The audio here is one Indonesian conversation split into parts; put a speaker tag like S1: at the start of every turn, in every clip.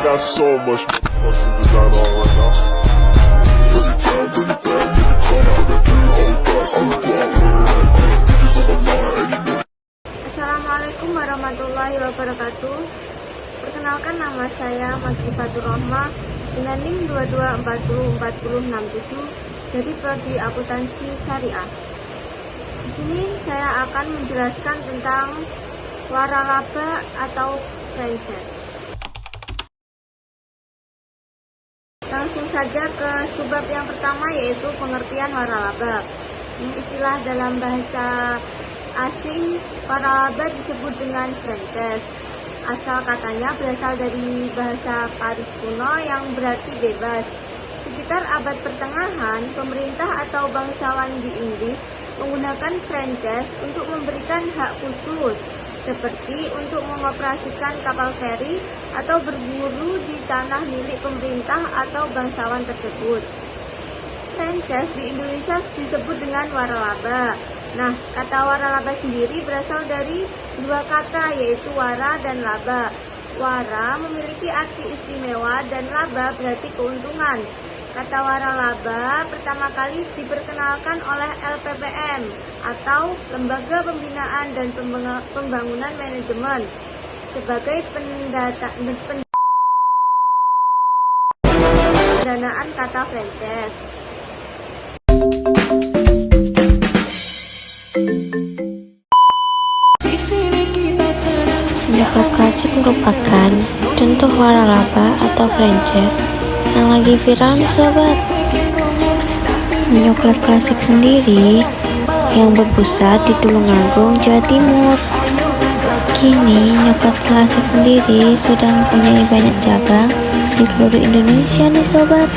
S1: got so much fucking design on right now. Every time, bring it back, make it come out, that thing, hold fast, I'm the guap, bitches on my line,
S2: Assalamualaikum warahmatullahi wabarakatuh. Perkenalkan, nama saya Maggi Fatur Rahmah dengan NIM 22404067 dari Prodi Akuntansi Syariah. Di sini saya akan menjelaskan tentang waralaba atau franchise. Langsung saja ke subbab yang pertama, yaitu pengertian waralaba. Istilah dalam bahasa asing, waralaba disebut dengan franchise. Asal katanya berasal dari bahasa Paris kuno yang berarti bebas. Sekitar abad pertengahan, pemerintah atau bangsawan di Inggris menggunakan franchise untuk memberikan hak khusus, seperti untuk mengoperasikan kapal feri atau berburu di tanah milik pemerintah atau bangsawan tersebut. Franchise di Indonesia disebut dengan waralaba. Nah, kata waralaba sendiri berasal dari dua kata, yaitu wara dan laba. Wara memiliki arti istimewa dan laba berarti keuntungan. Kata waralaba pertama kali diperkenalkan oleh LPPM atau Lembaga Pembinaan dan Pembangunan Manajemen sebagai pendanaan kata franchise.
S3: Nyoklat klasik merupakan contoh waralaba atau franchise yang lagi viral nih sobat. Nyoklat klasik sendiri yang berpusat di Tulungagung, Jawa Timur. Kini nyoklat klasik sendiri sudah mempunyai banyak cabang di seluruh Indonesia nih sobat.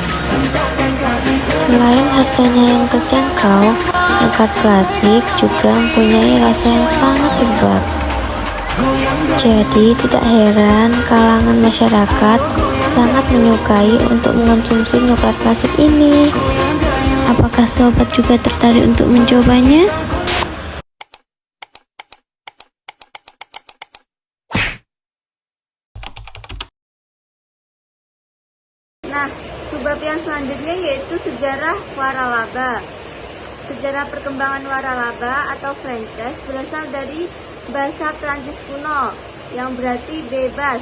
S3: Selain harganya yang terjangkau, nyoklat klasik juga mempunyai rasa yang sangat lezat. Jadi tidak heran kalangan masyarakat sangat menyukai untuk mengonsumsi nyoklat klasik ini. Apakah sobat juga tertarik untuk mencobanya?
S2: Nah, subbab yang selanjutnya yaitu sejarah waralaba. Sejarah perkembangan waralaba atau franchise berasal dari bahasa Prancis kuno yang berarti bebas.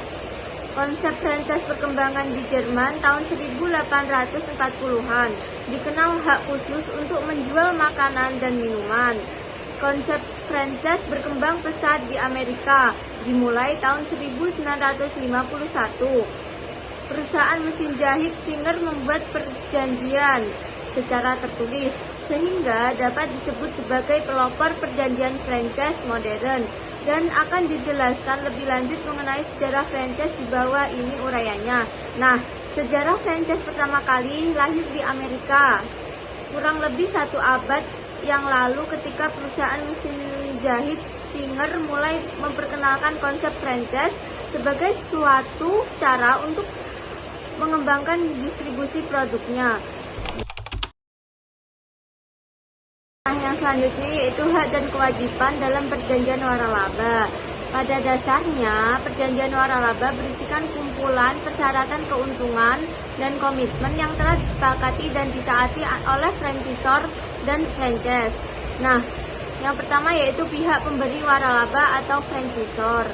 S2: Konsep franchise perkembangan di Jerman tahun 1840-an, dikenal hak khusus untuk menjual makanan dan minuman. Konsep franchise berkembang pesat di Amerika, dimulai tahun 1951. Perusahaan mesin jahit Singer membuat perjanjian secara tertulis, sehingga dapat disebut sebagai pelopor perjanjian franchise modern. Dan akan dijelaskan lebih lanjut mengenai sejarah franchise di bawah ini uraiannya. Nah, sejarah franchise pertama kali lahir di Amerika kurang lebih 1 abad yang lalu ketika perusahaan mesin jahit Singer mulai memperkenalkan konsep franchise sebagai suatu cara untuk mengembangkan distribusi produknya. Yang selanjutnya yaitu hak dan kewajiban dalam perjanjian waralaba. Pada dasarnya, perjanjian waralaba berisikan kumpulan persyaratan keuntungan dan komitmen yang telah disepakati dan ditaati oleh franchisor dan franchise. Nah, yang pertama yaitu pihak pemberi waralaba atau franchisor.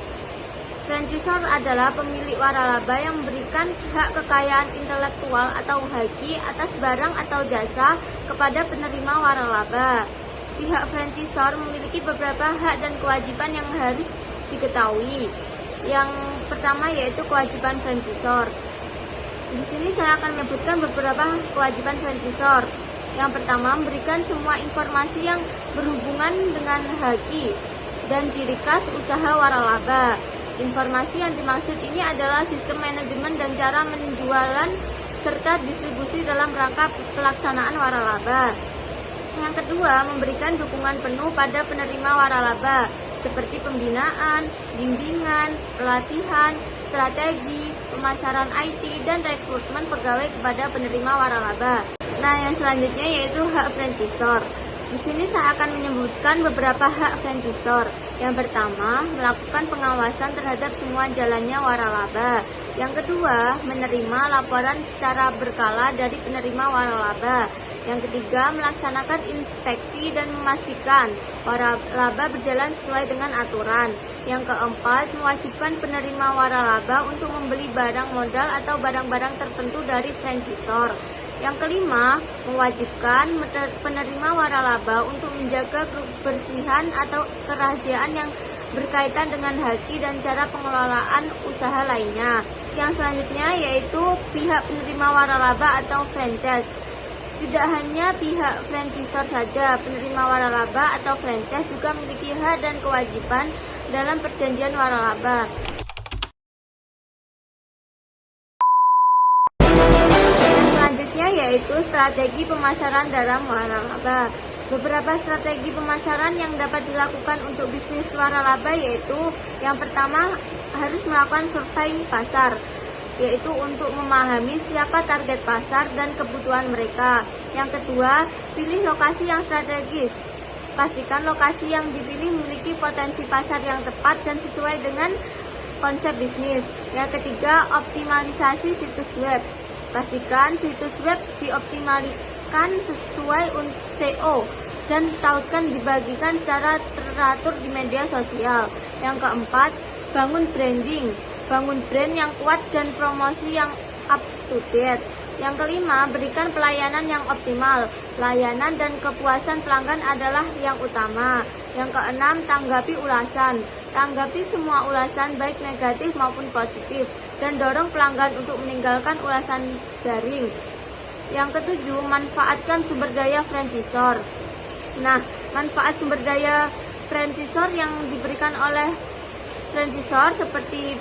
S2: Franchisor adalah pemilik waralaba yang memberikan hak kekayaan intelektual atau haki atas barang atau jasa kepada penerima waralaba. Pihak franchisor memiliki beberapa hak dan kewajiban yang harus diketahui. Yang pertama yaitu kewajiban franchisor. Di sini saya akan menyebutkan beberapa kewajiban franchisor. Yang pertama, memberikan semua informasi yang berhubungan dengan haki dan ciri khas usaha waralaba. Informasi yang dimaksud ini adalah sistem manajemen dan cara penjualan serta distribusi dalam rangka pelaksanaan waralaba. Yang kedua, memberikan dukungan penuh pada penerima waralaba seperti pembinaan, bimbingan, pelatihan, strategi, pemasaran IT, dan rekrutmen pegawai kepada penerima waralaba. Nah, yang selanjutnya yaitu hak franchisor. Di sini saya akan menyebutkan beberapa hak franchisor. Yang pertama, melakukan pengawasan terhadap semua jalannya waralaba. Yang kedua, menerima laporan secara berkala dari penerima waralaba. Yang ketiga, melaksanakan inspeksi dan memastikan waralaba berjalan sesuai dengan aturan. Yang keempat, mewajibkan penerima waralaba untuk membeli barang modal atau barang-barang tertentu dari franchisor. Yang kelima, mewajibkan penerima waralaba untuk menjaga kebersihan atau kerahasiaan yang berkaitan dengan haki dan cara pengelolaan usaha lainnya. Yang selanjutnya yaitu pihak penerima waralaba atau franchise. Tidak hanya pihak franchisor saja, penerima waralaba atau franchise juga memiliki hak dan kewajiban dalam perjanjian waralaba. Yang selanjutnya yaitu strategi pemasaran dalam waralaba. Beberapa strategi pemasaran yang dapat dilakukan untuk bisnis waralaba yaitu yang pertama, harus melakukan survei pasar, yaitu untuk memahami siapa target pasar dan kebutuhan mereka. Yang kedua, pilih lokasi yang strategis. Pastikan lokasi yang dipilih memiliki potensi pasar yang tepat dan sesuai dengan konsep bisnis. Yang ketiga, optimalisasi situs web. Pastikan situs web dioptimalkan sesuai SEO dan tautkan dibagikan secara teratur di media sosial. Yang keempat, bangun branding. Bangun brand yang kuat dan promosi yang up to date. Yang kelima, berikan pelayanan yang optimal. Layanan dan kepuasan pelanggan adalah yang utama. Yang keenam, tanggapi ulasan. Tanggapi semua ulasan baik negatif maupun positif dan dorong pelanggan untuk meninggalkan ulasan daring. Yang ketujuh, manfaatkan sumber daya franchisor. Nah, manfaat sumber daya franchisor yang diberikan oleh franchisor seperti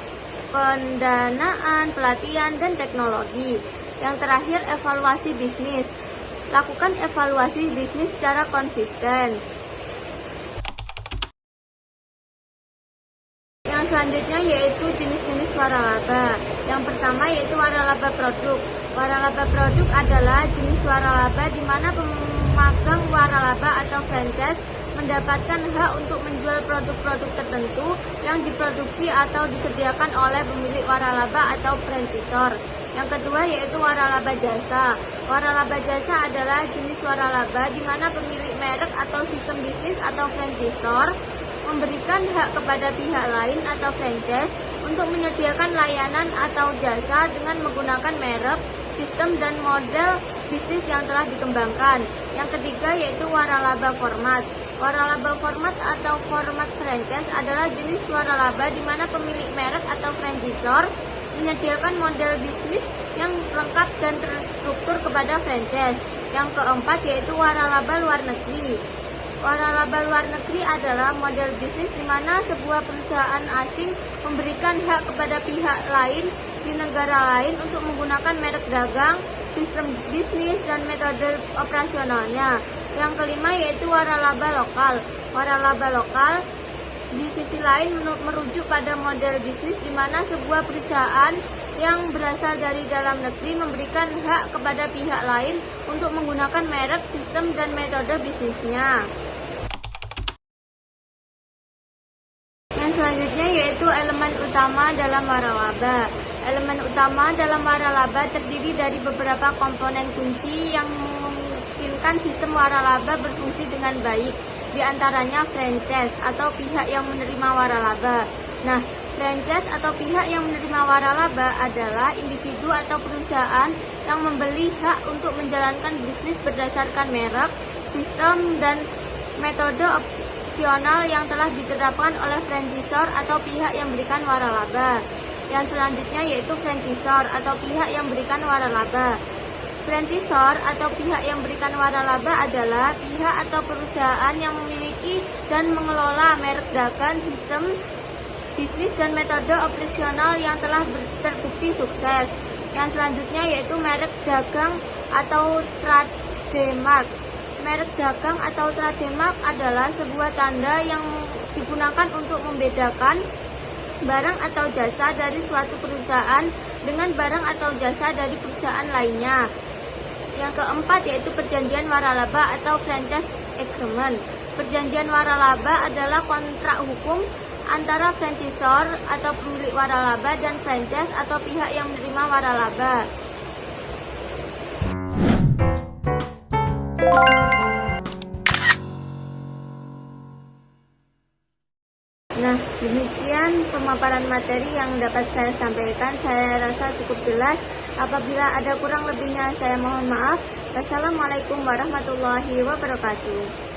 S2: pendanaan, pelatihan, dan teknologi. Yang terakhir, evaluasi bisnis. Lakukan evaluasi bisnis secara konsisten. Yang selanjutnya yaitu jenis-jenis waralaba. Yang pertama yaitu waralaba produk. Waralaba produk adalah jenis waralaba di mana pemegang waralaba atau franchise mendapatkan hak untuk menjual produk-produk tertentu yang diproduksi atau disediakan oleh pemilik waralaba atau franchisor. Yang kedua yaitu waralaba jasa. Waralaba jasa adalah jenis waralaba di mana pemilik merek atau sistem bisnis atau franchisor memberikan hak kepada pihak lain atau franchise untuk menyediakan layanan atau jasa dengan menggunakan merek, sistem, dan model bisnis yang telah dikembangkan. Yang ketiga yaitu waralaba format. Waralaba format atau format franchise adalah jenis waralaba di mana pemilik merek atau franchisor menyediakan model bisnis yang lengkap dan terstruktur kepada franchise. Yang keempat yaitu waralaba luar negeri. Waralaba luar negeri adalah model bisnis di mana sebuah perusahaan asing memberikan hak kepada pihak lain di negara lain untuk menggunakan merek dagang, sistem bisnis, dan metode operasionalnya. Yang kelima yaitu waralaba lokal. Waralaba lokal di sisi lain merujuk pada model bisnis di mana sebuah perusahaan yang berasal dari dalam negeri memberikan hak kepada pihak lain untuk menggunakan merek, sistem, dan metode bisnisnya. Yang selanjutnya yaitu elemen utama dalam waralaba. Elemen utama dalam waralaba terdiri dari beberapa komponen kunci yang memungkinkan sistem waralaba berfungsi dengan baik. Di antaranya franchise atau pihak yang menerima waralaba. Nah, franchise atau pihak yang menerima waralaba adalah individu atau perusahaan yang membeli hak untuk menjalankan bisnis berdasarkan merek, sistem, dan metode opsional yang telah ditetapkan oleh franchisor atau pihak yang memberikan waralaba. Yang selanjutnya yaitu franchisor atau pihak yang memberikan waralaba. Franchisor atau pihak yang memberikan waralaba adalah pihak atau perusahaan yang memiliki dan mengelola merek dagang, sistem bisnis, dan metode operasional yang telah terbukti sukses. Yang selanjutnya yaitu merek dagang atau trademark. Merek dagang atau trademark adalah sebuah tanda yang digunakan untuk membedakan barang atau jasa dari suatu perusahaan dengan barang atau jasa dari perusahaan lainnya. Yang keempat yaitu perjanjian waralaba atau franchise agreement. Perjanjian waralaba adalah kontrak hukum antara franchisor atau pemilik waralaba dan franchise atau pihak yang menerima waralaba. Nah, demikian pemaparan materi yang dapat saya sampaikan. Saya rasa cukup jelas. Apabila ada kurang lebihnya, saya mohon maaf. Wassalamualaikum warahmatullahi wabarakatuh.